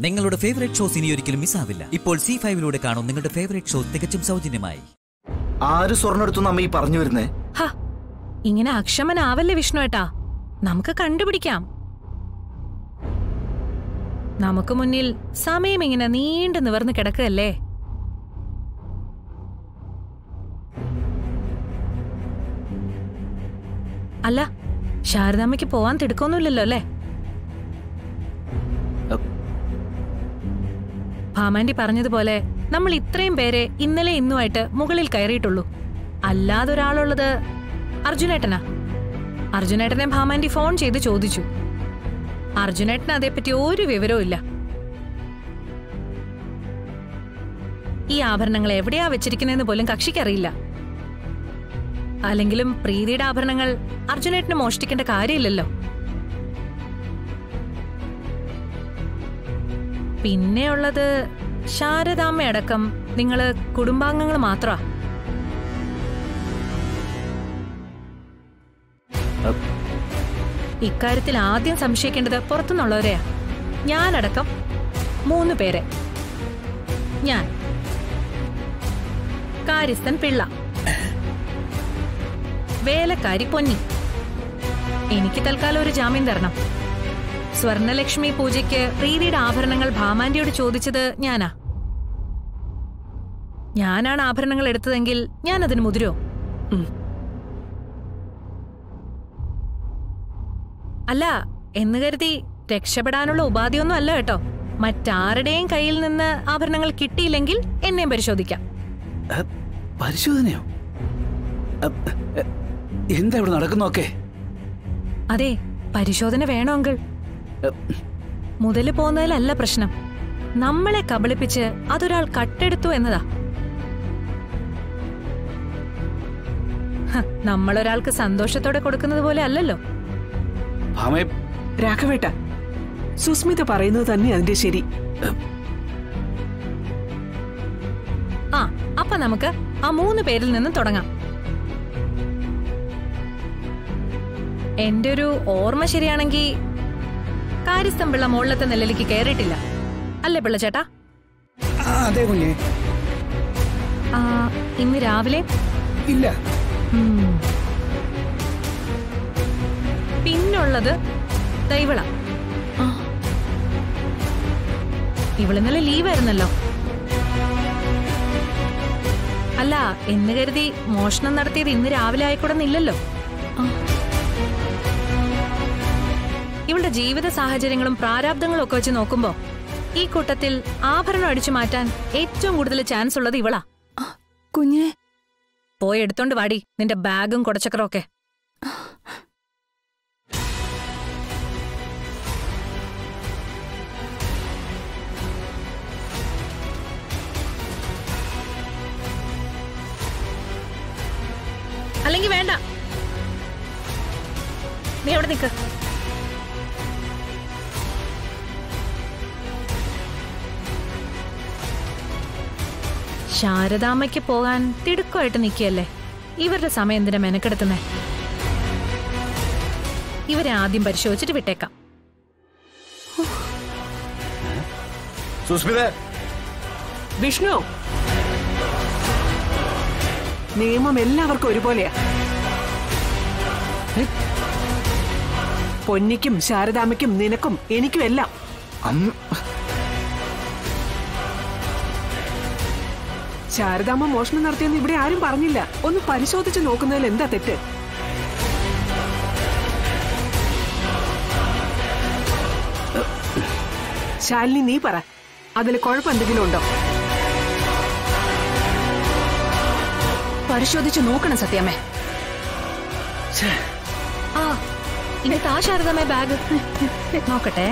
നിങ്ങളുടെ favourite shows ഇനി ഒരിക്കലും മിസ്സാവില്ല. ഇപ്പോൾ C5 കാണും നിങ്ങളുടെ ഫേവറേറ്റ് ഷോ തികച്ചും സൗജന്യമായി. ആര് സ്വർണ്ണം എടുത്തു നമ്മ ഈ പറഞ്ഞു വരുന്നേ? ഇങ്ങനെ അക്ഷമനാവല്ലേ വിഷ്ണുവേട്ടാ, നമുക്ക് കണ്ടുപിടിക്കാം. നമുക്ക് മുന്നിൽ സമയം ഇങ്ങനെ നീണ്ടു നിവർന്ന് കിടക്കുകയല്ലേ. അല്ല, ശാരദാമ്മയ്ക്ക് പോവാൻ തിടുക്കൊന്നുമില്ലല്ലോ അല്ലേ? ഭാമാൻഡി പറഞ്ഞതുപോലെ നമ്മൾ ഇത്രയും പേരെ ഇന്നലെ ഇന്നുമായിട്ട് മുകളിൽ കയറിയിട്ടുള്ളൂ. അല്ലാതൊരാളുള്ളത് അർജുനേട്ടനാ. അർജുനേട്ടനെ ഭാമാൻഡി ഫോൺ ചെയ്ത് ചോദിച്ചു. അർജുനേട്ടന് അതേപ്പറ്റി ഒരു വിവരവും ഇല്ല. ഈ ആഭരണങ്ങൾ എവിടെയാ വെച്ചിരിക്കുന്നതെന്ന് പോലും കക്ഷിക്കറിയില്ല. അല്ലെങ്കിലും പ്രീതിയുടെ ആഭരണങ്ങൾ അർജുനേട്ടന് മോഷ്ടിക്കേണ്ട കാര്യമില്ലല്ലോ. പിന്നെയുള്ളത് ശാരദാമ്മയടക്കം നിങ്ങള് കുടുംബാംഗങ്ങൾ മാത്രമാ. ഇക്കാര്യത്തിൽ ആദ്യം സംശയിക്കേണ്ടത് പുറത്തുനിന്നുള്ളവരെയാ. ഞാനടക്കം 3 പേരെ. ഞാൻ, കാര്യസ്ഥൻ പിള്ള, വേലക്കാരി പൊന്നി. എനിക്ക് തൽക്കാലം ഒരു ജാമ്യം തരണം. സ്വർണലക്ഷ്മി പൂജയ്ക്ക് പ്രീതിയുടെ ആഭരണങ്ങൾ ഭാമാൻഡിയോട് ചോദിച്ചത് ഞാനാ. ഞാനാണ് ആഭരണങ്ങൾ എടുത്തതെങ്കിൽ ഞാൻ അതിന് മുതിരോ? അല്ല, എന്ന് കരുതി രക്ഷപ്പെടാനുള്ള ഉപാധിയൊന്നും അല്ല കേട്ടോ. മറ്റാരുടെയും കയ്യിൽ നിന്ന് ആഭരണങ്ങൾ കിട്ടിയില്ലെങ്കിൽ എന്നെയും പരിശോധിക്കാം. പരിശോധനയോ? എന്താ ഇവിടെ നടക്കുന്നൊക്കെ? അതെ, പരിശോധന വേണോ അങ്കിൾ? മുതല് പോകുന്നതിലല്ല പ്രശ്നം, നമ്മളെ കബളിപ്പിച്ച് അതൊരാൾ കട്ടെടുത്തു എന്നതാ. നമ്മളൊരാൾക്ക് സന്തോഷത്തോടെ കൊടുക്കുന്നത് പോലെ അല്ലല്ലോ. രാഘവേട്ട, സുസ്മിത പറയുന്നത് തന്നെ അതിന്റെ ശരി. അപ്പൊ നമുക്ക് ആ 3 പേരിൽ നിന്നും തുടങ്ങാം. എന്റെ ഒരു ഓർമ്മ ശരിയാണെങ്കിൽ കാര്യസ്ഥൻ പിള്ള മുകളിലത്തെ നിലയിലേക്ക് കയറിയിട്ടില്ല അല്ലേ പിള്ള ചേട്ടാ? അതെ കുഞ്ഞേ. ഇന്ന് രാവിലെ ഇല്ല. പിന്നുള്ളത് ദൈവള. ഇവളിന്നലെ ലീവായിരുന്നല്ലോ. അല്ല, എന്ന് കരുതി മോഷണം നടത്തിയത് ഇന്ന് രാവിലെ ആയിക്കൂടെന്നില്ലല്ലോ. ഇവളുടെ ജീവിത സാഹചര്യങ്ങളും പ്രാരാബ്ദങ്ങളും ഒക്കെ വെച്ച് നോക്കുമ്പോ ഈ കൂട്ടത്തിൽ ആഭരണം അടിച്ചു മാറ്റാൻ ഏറ്റവും കൂടുതൽ ചാൻസ് ഉള്ളത് ഇവളാ. കുഞ്ഞേ, പോയി എടുത്തോണ്ട് വാടി നിന്റെ ബാഗും കുടച്ചക്രവും ഒക്കെ. അല്ലെങ്കിൽ വേണ്ട, നീ അവിടെ നിൽക്ക്. ശാരദാമ്മയ്ക്ക് പോകാൻ തിടുക്കമായിട്ട് നിൽക്കുകയല്ലേ. ഇവരുടെ സമയം എന്തിനാ മെനക്കെടുത്തുന്നേ? ഇവരെ ആദ്യം പരിശോധിച്ചിട്ട് വിട്ടേക്കാം. വിഷ്ണു, നിയമം എല്ലാവർക്കും ഒരുപോലെയാ. പൊന്നിക്കും ശാരദാമ്മയ്ക്കും നിനക്കും എനിക്കും എല്ലാം. ശാരദാമ്മ മോഷണം നടത്തിയെന്ന് ഇവിടെ ആരും പറഞ്ഞില്ല. ഒന്ന് പരിശോധിച്ച് നോക്കുന്നതിൽ എന്താ തെറ്റ്? ശാലിനി, നീ പറ, അതിൽ കുഴപ്പം എന്തെങ്കിലും ഉണ്ടോ? പരിശോധിച്ച് നോക്കണം സത്യമേ. ഇനി താ ശാരദാമ്മ ബാഗ് നോക്കട്ടെ.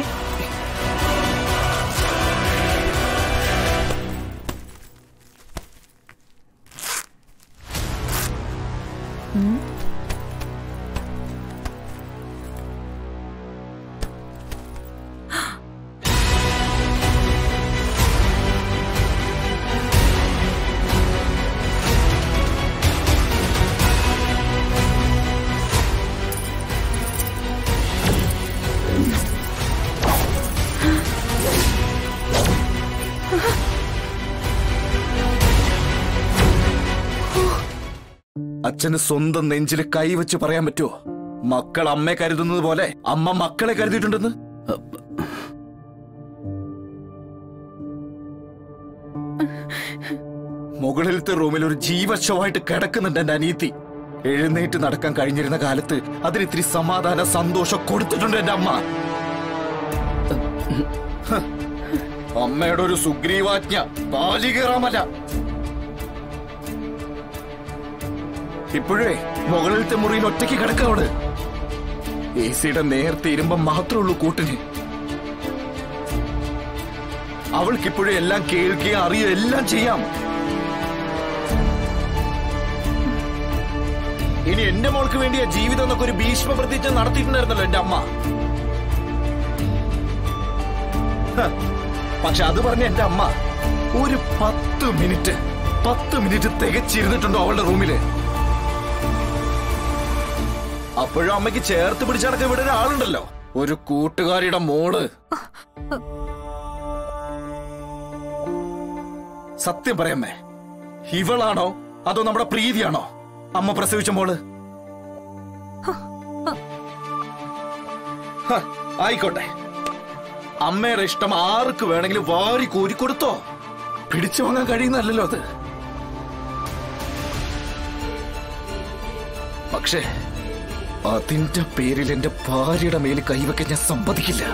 അച്ഛന് സ്വന്തം നെഞ്ചില് കൈവച്ച് പറയാൻ പറ്റുമോ മക്കൾ അമ്മയെ കരുതുന്നത് പോലെ അമ്മ മക്കളെ കരുതിയിട്ടുണ്ടെന്ന്? മുകളിലത്തെ റൂമിൽ ഒരു ജീവശവമായിട്ട് കിടക്കുന്നുണ്ട് എന്റെ അനിയത്തി. എഴുന്നേറ്റ് നടക്കാൻ കഴിഞ്ഞിരുന്ന കാലത്ത് അതിന് ഇത്തിരി സമാധാന സന്തോഷം കൊടുത്തിട്ടുണ്ട് എന്റെ അമ്മ. അമ്മയുടെ ഒരു സുഗ്രീവാജ്ഞ ബാലികേറാമല്ല. ഇപ്പോഴേ മുകളിലത്തെ മുറിയിൽ ഒറ്റയ്ക്ക് കിടക്കവള്. എസിയുടെ നേരത്തെ ഇരുമ്പം മാത്രമേ കൂട്ടിന്. അവൾക്കിപ്പോഴും എല്ലാം കേൾക്കുകയും അറിയുകയും എല്ലാം ചെയ്യാം. ഇനി എന്റെ മോൾക്ക് വേണ്ടിയ ജീവിതം എന്നൊക്കെ ഒരു ഭീഷ്മ പ്രതിജ്ഞ നടത്തിയിട്ടുണ്ടായിരുന്നല്ലോ എന്റെ അമ്മ. പക്ഷെ അത് പറഞ്ഞ എന്റെ അമ്മ ഒരു 10 മിനിറ്റ് തികച്ചിരുന്നിട്ടുണ്ടോ അവളുടെ റൂമില്? അപ്പോഴും അമ്മയ്ക്ക് ചേർത്ത് പിടിച്ചടക്കം ഇവിടെ ഒരാളുണ്ടല്ലോ, ഒരു കൂട്ടുകാരിയുടെ മോള്. സത്യം പറയാമേ, ഇവളാണോ അതോ നമ്മുടെ പ്രീതിയാണോ അമ്മ പ്രസവിച്ച മോള്? ആയിക്കോട്ടെ, അമ്മയുടെ ഇഷ്ടം ആർക്ക് വേണമെങ്കിലും വാരി കോരി കൊടുത്തോ. പിടിച്ചു വാങ്ങാൻ കഴിയുന്നല്ലോ അത്. പക്ഷേ അതിന്റെ പേരിൽ എന്റെ ഭാര്യയുടെ മേൽ കൈവയ്ക്കാൻ ഞാൻ സമ്മതിക്കില്ല.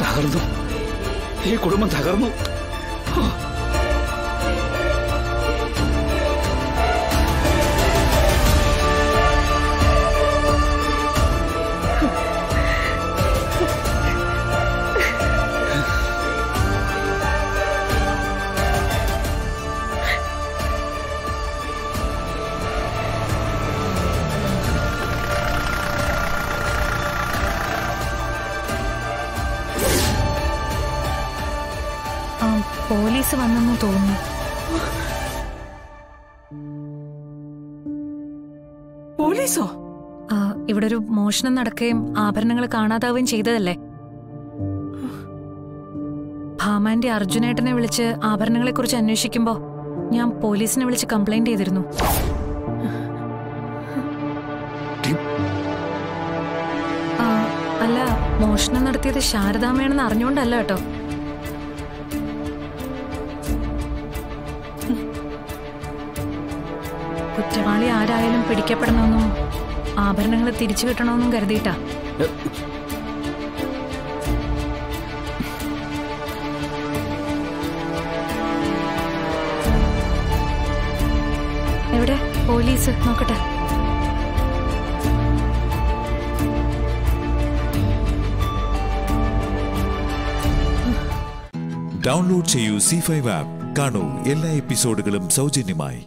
തകർന്നു, ഈ കുടുംബം തകർന്നു. പോലീസ് വന്നെന്ന് തോന്നുന്നു. പോലീസോ? ഇവിടെ ഒരു മോഷണം നടക്കുകയും ആഭരണങ്ങൾ കാണാതാവുകയും ചെയ്തതല്ലേ. ഭാമാന്റെ അർജുനേട്ടനെ വിളിച്ച് ആഭരണങ്ങളെ കുറിച്ച് അന്വേഷിക്കുമ്പോ ഞാൻ പോലീസിനെ വിളിച്ച് കംപ്ലൈന്റ് ചെയ്തിരുന്നു. അല്ല, മോഷണം നടത്തിയത് ശാരദാമ്മയാണെന്ന് അറിഞ്ഞുകൊണ്ടല്ല കേട്ടോ. കുറ്റവാളി ആരായാലും പിടിക്കപ്പെടണമെന്നും ആഭരണങ്ങൾ തിരിച്ചു കിട്ടണമെന്നും കരുതിയിട്ടാ. എവിടെ പോലീസ്? നോക്കട്ടെ. ഡൗൺലോഡ് ചെയ്യൂ C5 ആപ്പ്. കാണൂ എല്ലാ എപ്പിസോഡുകളും സൗജന്യമായി.